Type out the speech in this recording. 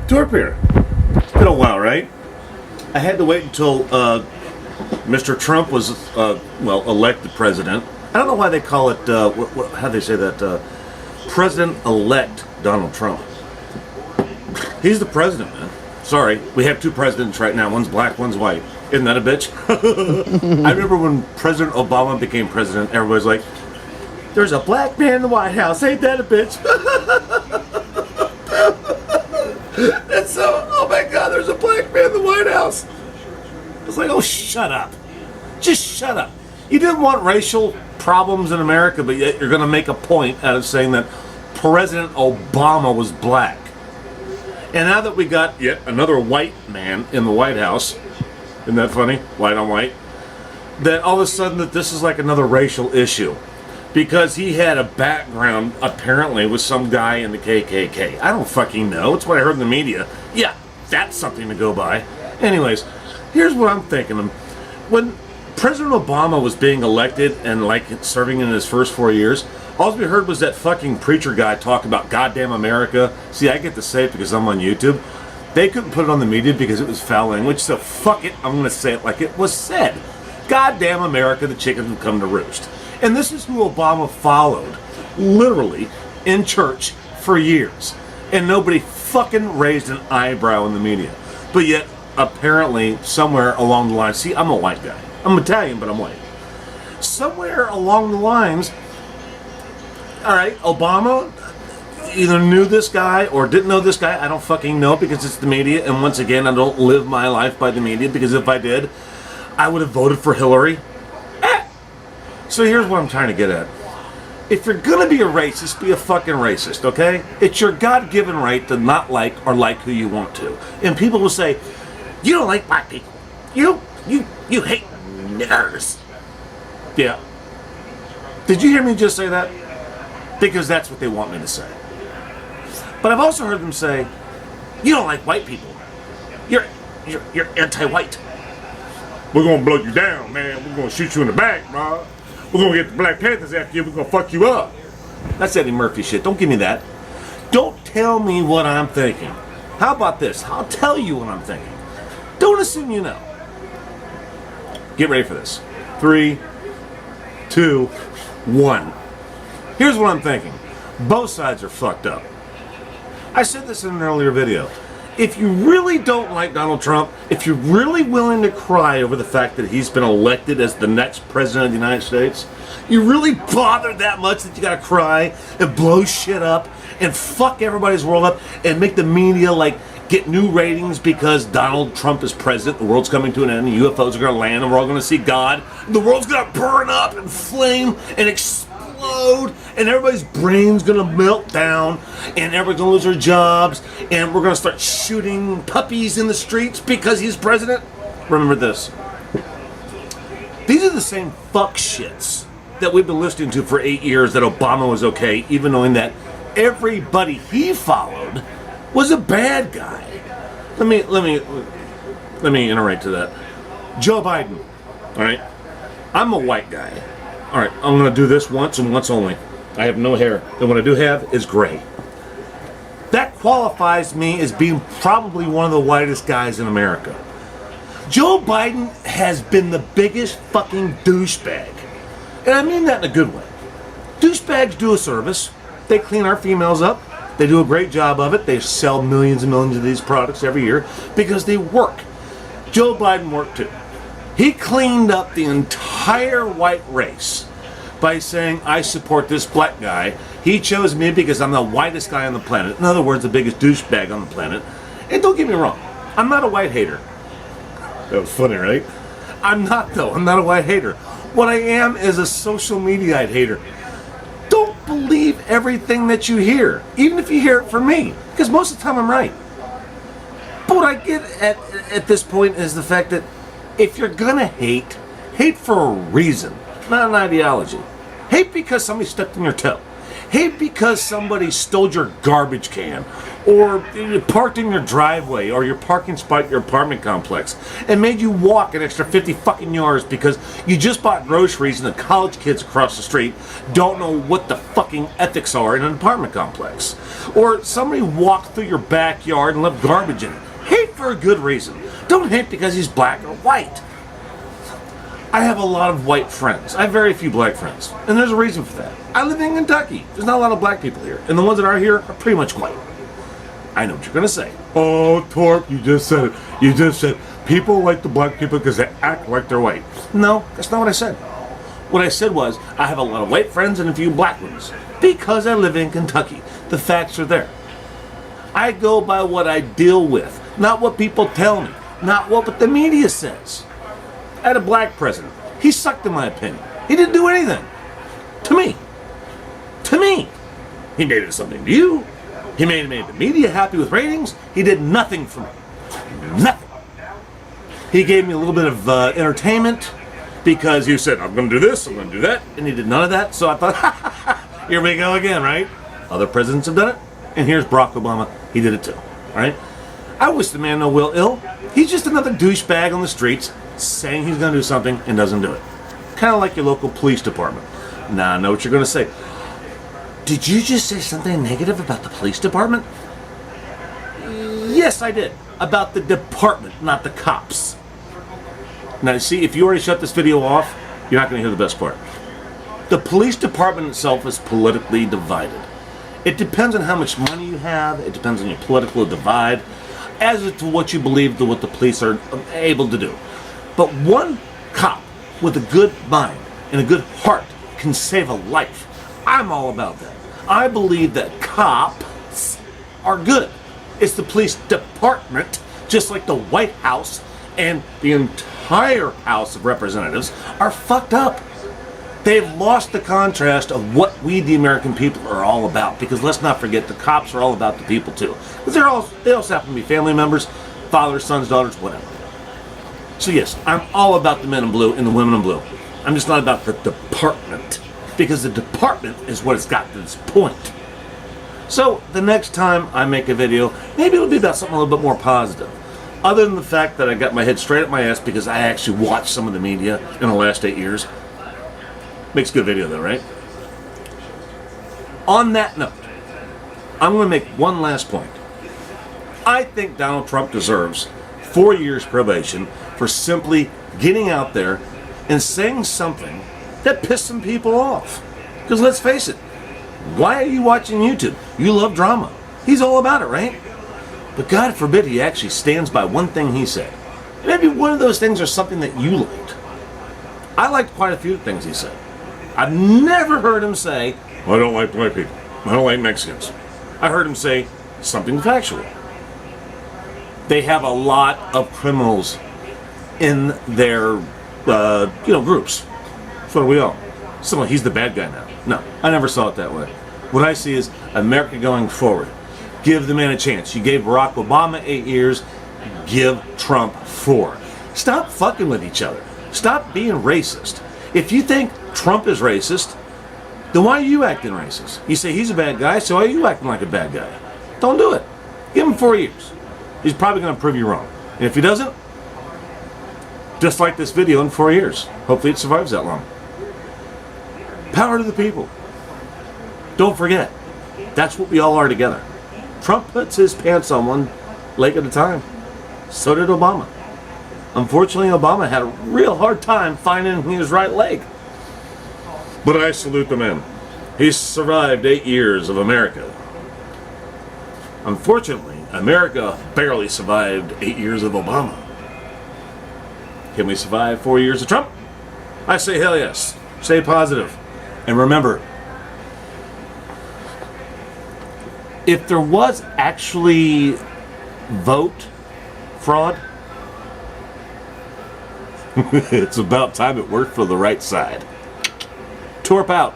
Torp here. It's been a while, right? I had to wait until Mr. Trump was, elected president. I don't know why they call it, how do they say that? President-elect Donald Trump. He's the president, man. Sorry, we have two presidents right now. One's black, one's white. Isn't that a bitch? I remember when President Obama became president, everybody's like, there's a black man in the White House. Ain't that a bitch? That's so, oh my God, there's a black man in the White House. It's like, oh, shut up. Just shut up. You didn't want racial problems in America, but yet you're going to make a point out of saying that President Obama was black. And now that we got yet another white man in the White House, isn't that funny? White on white. That all of a sudden that this is like another racial issue. Because he had a background, apparently, with some guy in the KKK. I don't fucking know. It's what I heard in the media. Yeah, that's something to go by. Anyways, here's what I'm thinking. When President Obama was being elected and like serving in his first 4 years, all we heard was that fucking preacher guy talk about goddamn America. See, I get to say it because I'm on YouTube. They couldn't put it on the media because it was foul language, so fuck it, I'm going to say it like it was said. Goddamn America, the chickens will come to roost. And this is who Obama followed, literally, in church for years. And nobody fucking raised an eyebrow in the media. But yet, apparently, somewhere along the line, see, I'm a white guy. I'm Italian, but I'm white. Somewhere along the lines, all right, Obama either knew this guy or didn't know this guy. I don't fucking know because it's the media. And once again, I don't live my life by the media because if I did, I would have voted for Hillary. So here's what I'm trying to get at. If you're gonna be a racist, be a fucking racist, okay? It's your God-given right to not like or like who you want to. And people will say, you don't like black people. You hate niggers. Yeah. Did you hear me just say that? Because that's what they want me to say. But I've also heard them say, you don't like white people. You're anti-white. We're gonna blow you down, man. We're gonna shoot you in the back, bro. We're gonna get the Black Panthers after you. We're gonna fuck you up. That's Eddie Murphy shit. Don't give me that. Don't tell me what I'm thinking. How about this? I'll tell you what I'm thinking. Don't assume you know. Get ready for this. 3, 2, 1. Here's what I'm thinking. Both sides are fucked up. I said this in an earlier video. If you really don't like Donald Trump, if you're really willing to cry over the fact that he's been elected as the next president of the United States, you really bothered that much that you gotta cry and blow shit up and fuck everybody's world up and make the media like get new ratings because Donald Trump is president, the world's coming to an end, the UFOs are gonna land and we're all gonna see God, the world's gonna burn up and flame and explode and everybody's brain's gonna melt down and everybody's gonna lose their jobs and we're gonna start shooting puppies in the streets because he's president. Remember this. These are the same fuck shits that we've been listening to for 8 years that Obama was okay, even knowing that everybody he followed was a bad guy. Let me iterate to that. Joe Biden, all right? I'm a white guy. All right, I'm gonna do this once and once only. I have no hair, and what I do have is gray. That qualifies me as being probably one of the whitest guys in America. Joe Biden has been the biggest fucking douchebag. And I mean that in a good way. Douchebags do a service. They clean our females up. They do a great job of it. They sell millions and millions of these products every year because they work. Joe Biden worked too. He cleaned up the entire white race by saying, I support this black guy. He chose me because I'm the whitest guy on the planet. In other words, the biggest douchebag on the planet. And don't get me wrong, I'm not a white hater. That was funny, right? I'm not, though. I'm not a white hater. What I am is a social media hater. Don't believe everything that you hear, even if you hear it from me, because most of the time I'm right. But what I get at this point is the fact that if you're gonna hate for a reason, not an ideology. Hate because somebody stepped on your toe. Hate because somebody stole your garbage can or you parked in your driveway or your parking spot at your apartment complex and made you walk an extra 50 fucking yards because you just bought groceries and the college kids across the street don't know what the fucking ethics are in an apartment complex. Or somebody walked through your backyard and left garbage in it. Hate for a good reason. Don't hate because he's black or white. I have a lot of white friends. I have very few black friends. And there's a reason for that. I live in Kentucky. There's not a lot of black people here. And the ones that are here are pretty much white. I know what you're going to say. Oh, Torp, you just said it. You just said people like the black people because they act like they're white. No, that's not what I said. What I said was I have a lot of white friends and a few black ones because I live in Kentucky. The facts are there. I go by what I deal with, not what people tell me, not what the media says. I had a black president. He sucked in my opinion. He didn't do anything. To me. To me. He made it something to you. He made the media happy with ratings. He did nothing for me. Nothing. He gave me a little bit of entertainment because he said, I'm going to do this, I'm going to do that. And he did none of that. So I thought, here we go again, right? Other presidents have done it. And here's Barack Obama. He did it too. All right? I wish the man no will ill. He's just another douchebag on the streets saying he's going to do something and doesn't do it. Kind of like your local police department. Now I know what you're going to say. Did you just say something negative about the police department? Yes, I did. About the department, not the cops. Now, see, if you already shut this video off, you're not going to hear the best part. The police department itself is politically divided. It depends on how much money you have. It depends on your political divide as to what you believe to what the police are able to do. But one cop with a good mind and a good heart can save a life. I'm all about that. I believe that cops are good. It's the police department, just like the White House and the entire House of Representatives, are fucked up. They've lost the contrast of what we, the American people, are all about. Because let's not forget, the cops are all about the people too. Because they also happen to be family members, fathers, sons, daughters, whatever. So yes, I'm all about the men in blue and the women in blue. I'm just not about the department. Because the department is what it's got to this point. So the next time I make a video, maybe it'll be about something a little bit more positive. Other than the fact that I got my head straight up my ass because I actually watched some of the media in the last 8 years. Makes a good video though, right? On that note, I'm going to make one last point. I think Donald Trump deserves 4 years probation for simply getting out there and saying something that pissed some people off. Because let's face it, why are you watching YouTube? You love drama. He's all about it, right? But God forbid he actually stands by one thing he said. Maybe one of those things are something that you liked. I liked quite a few things he said. I've never heard him say, I don't like black people. I don't like Mexicans. I heard him say something factual. They have a lot of criminals in their, groups. So do we all. So he's the bad guy now. No, I never saw it that way. What I see is America going forward. Give the man a chance. You gave Barack Obama 8 years. Give Trump 4. Stop fucking with each other. Stop being racist. If you think Trump is racist, then why are you acting racist? You say he's a bad guy, so why are you acting like a bad guy? Don't do it. Give him 4 years. He's probably going to prove you wrong. And if he doesn't, just like this video in 4 years. Hopefully it survives that long. Power to the people. Don't forget, that's what we all are together. Trump puts his pants on one leg at a time. So did Obama. Unfortunately, Obama had a real hard time finding his right leg. But I salute the man. He's survived 8 years of America. Unfortunately, America barely survived 8 years of Obama. Can we survive 4 years of Trump? I say hell yes. Stay positive. And remember, if there was actually vote fraud, it's about time it worked for the right side. Torp out.